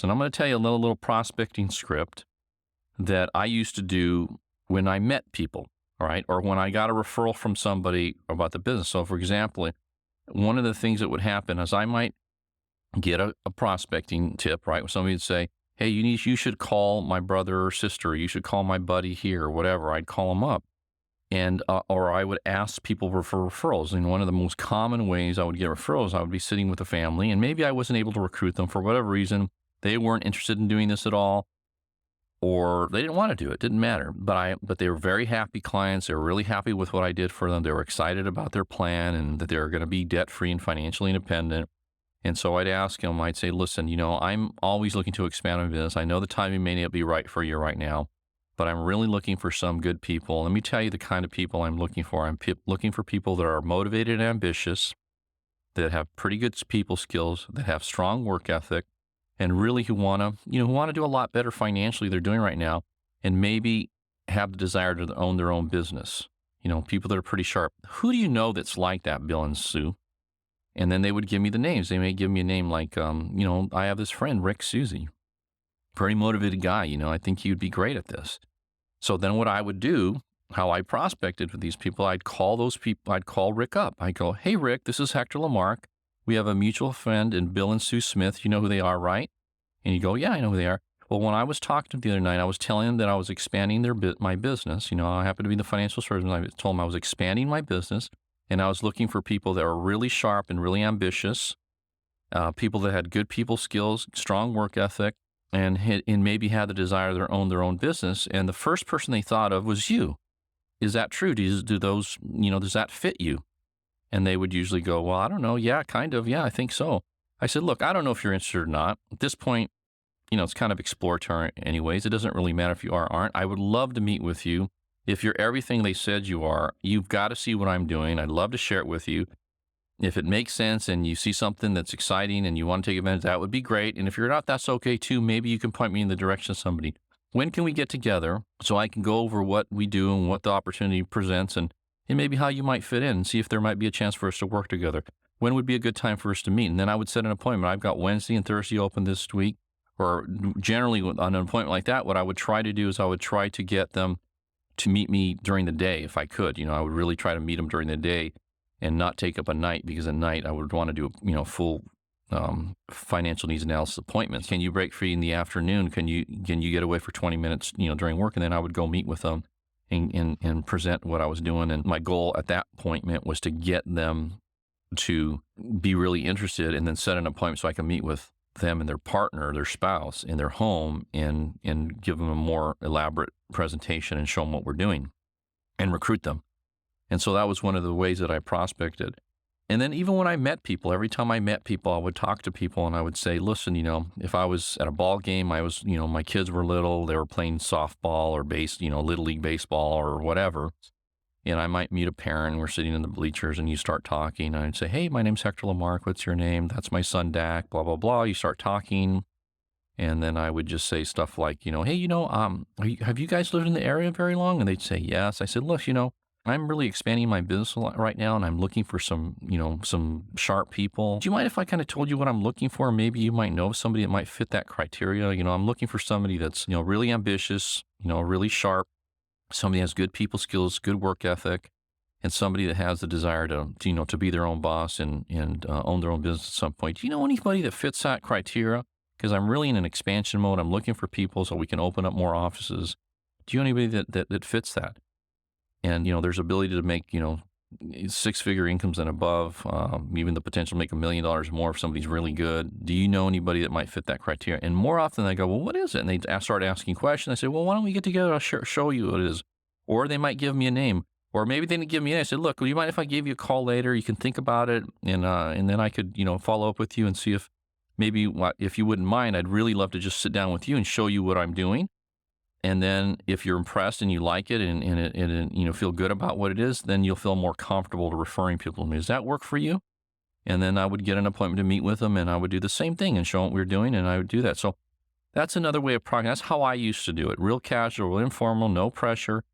And I'm going to tell you a little prospecting script that I used to do when I met people, all right, or when I got a referral from somebody about the business. So, for example, one of the things that would happen is I might get a prospecting tip, right? Where somebody would say, "Hey, you should call my brother or sister. You should call my buddy here, or whatever." I'd call them up, and or I would ask people for referrals. And one of the most common ways I would get referrals, I would be sitting with a family, and maybe I wasn't able to recruit them for whatever reason. They weren't interested in doing this at all, or they didn't want to do it. Didn't matter. But they were very happy clients. They were really happy with what I did for them. They were excited about their plan and that they were going to be debt free and financially independent. And so I'd ask them, I'd say, listen, I'm always looking to expand my business. I know the timing may not be right for you right now, but I'm really looking for some good people. Let me tell you the kind of people I'm looking for. I'm looking for people that are motivated and ambitious, that have pretty good people skills, that have strong work ethic, and really who want to do a lot better financially than they're doing right now, and maybe have the desire to own their own business. People that are pretty sharp. Who do you know that's like that, Bill and Sue? And then they would give me the names. They may give me a name like, I have this friend, Rick Susie, very motivated guy. I think he would be great at this. So then what I would do, how I prospected with these people, I'd call those people, I'd call Rick up. I'd go, "Hey, Rick, this is Hector Lamarck. We have a mutual friend in Bill and Sue Smith. You know who they are, right?" And you go, "Yeah, I know who they are." Well, when I was talking to them the other night, I was telling them that I was expanding my business. I happen to be the financial service. I told them I was expanding my business. And I was looking for people that were really sharp and really ambitious, people that had good people skills, strong work ethic, and maybe had the desire to own their own business. And the first person they thought of was you. Is that true? Does that fit you? And they would usually go, "Well, I don't know. Yeah, kind of. Yeah, I think so." I said, "Look, I don't know if you're interested or not. At this point, it's kind of exploratory anyways. It doesn't really matter if you are or aren't. I would love to meet with you. If you're everything they said you are, you've got to see what I'm doing. I'd love to share it with you. If it makes sense and you see something that's exciting and you want to take advantage, that would be great. And if you're not, that's okay too. Maybe you can point me in the direction of somebody. When can we get together so I can go over what we do and what the opportunity presents and maybe how you might fit in and see if there might be a chance for us to work together? When would be a good time for us to meet?" And then I would set an appointment. I've got Wednesday and Thursday open this week, or generally on an appointment like that, what I would try to do is I would try to get them to meet me during the day if I could. I would really try to meet them during the day and not take up a night, because at night I would want to do full financial needs analysis appointments. Can you break free in the afternoon? Can you get away for 20 minutes during work? And then I would go meet with them and present what I was doing. And my goal at that appointment was to get them to be really interested, and then set an appointment so I can meet with them and their partner, their spouse, in their home, and give them a more elaborate presentation and show them what we're doing and recruit them. And so that was one of the ways that I prospected. And then even when I met people, every time I met people, I would talk to people and I would say, "Listen, if I was at a ball game, my kids were little, they were playing softball or little league baseball or whatever. And I might meet a parent, and we're sitting in the bleachers, and you start talking. And I'd say, 'Hey, my name's Hector Lamarck. What's your name?' 'That's my son, Dak,' blah, blah, blah." You start talking. And then I would just say stuff like, "Hey, have you guys lived in the area very long?" And they'd say, "Yes." I said, "Look, I'm really expanding my business a lot right now, and I'm looking for some sharp people. Do you mind if I kind of told you what I'm looking for? Maybe you might know somebody that might fit that criteria. I'm looking for somebody that's, really ambitious, really sharp, somebody that has good people skills, good work ethic, and somebody that has the desire to be their own boss and own their own business at some point. Do you know anybody that fits that criteria? Because I'm really in an expansion mode. I'm looking for people so we can open up more offices. Do you know anybody that fits that?" And, there's ability to make, 6-figure incomes and above, even the potential to make $1 million more if somebody's really good. Do you know anybody that might fit that criteria? And more often they go, "Well, what is it?" And they start asking questions. I say, "Well, why don't we get together? I'll show you what it is." Or they might give me a name. Or maybe they didn't give me a name. I said, "Look, would you mind if I gave you a call later? You can think about it. And then I could, follow up with you and see if maybe if you wouldn't mind, I'd really love to just sit down with you and show you what I'm doing. And then if you're impressed and you like it and feel good about what it is, then you'll feel more comfortable to referring people to me. Does that work for you?" And then I would get an appointment to meet with them, and I would do the same thing and show them what we were doing, and I would do that. So that's another way of practicing. That's how I used to do it. Real casual, real informal, no pressure.